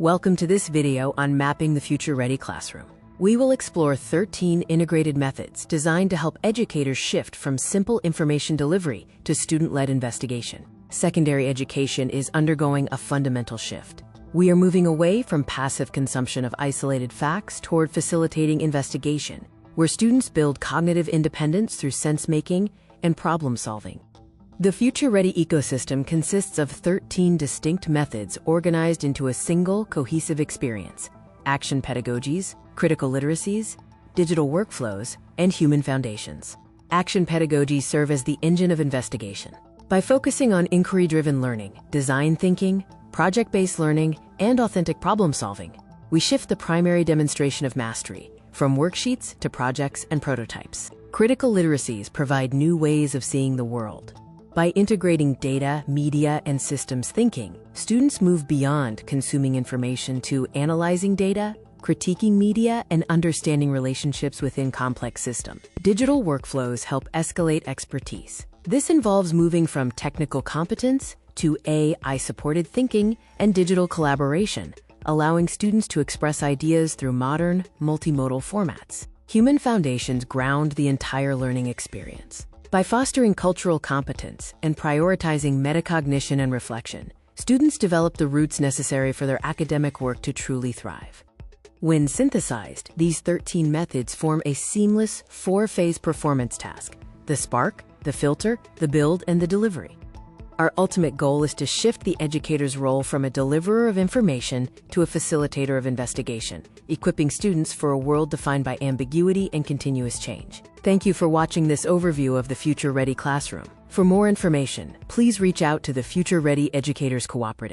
Welcome to this video on mapping the future-ready classroom. We will explore 13 integrated methods designed to help educators shift from simple information delivery to student-led investigation. Secondary education is undergoing a fundamental shift. We are moving away from passive consumption of isolated facts toward facilitating investigation, where students build cognitive independence through sense-making and problem-solving. The future-ready ecosystem consists of 13 distinct methods organized into a single, cohesive experience: action pedagogies, critical literacies, digital workflows, and human foundations. Action pedagogies serve as the engine of investigation. By focusing on inquiry-driven learning, design thinking, project-based learning, and authentic problem-solving, we shift the primary demonstration of mastery from worksheets to projects and prototypes. Critical literacies provide new ways of seeing the world. By integrating data, media, and systems thinking, students move beyond consuming information to analyzing data, critiquing media, and understanding relationships within complex systems. Digital workflows help escalate expertise. This involves moving from technical competence to AI-supported thinking and digital collaboration, allowing students to express ideas through modern, multimodal formats. Human foundations ground the entire learning experience. By fostering cultural competence and prioritizing metacognition and reflection, students develop the roots necessary for their academic work to truly thrive. When synthesized, these 13 methods form a seamless, four-phase performance task: the spark, the filter, the build, and the delivery. Our ultimate goal is to shift the educator's role from a deliverer of information to a facilitator of investigation, equipping students for a world defined by ambiguity and continuous change. Thank you for watching this overview of the Future Ready Classroom. For more information, please reach out to the Future Ready Educators Cooperative.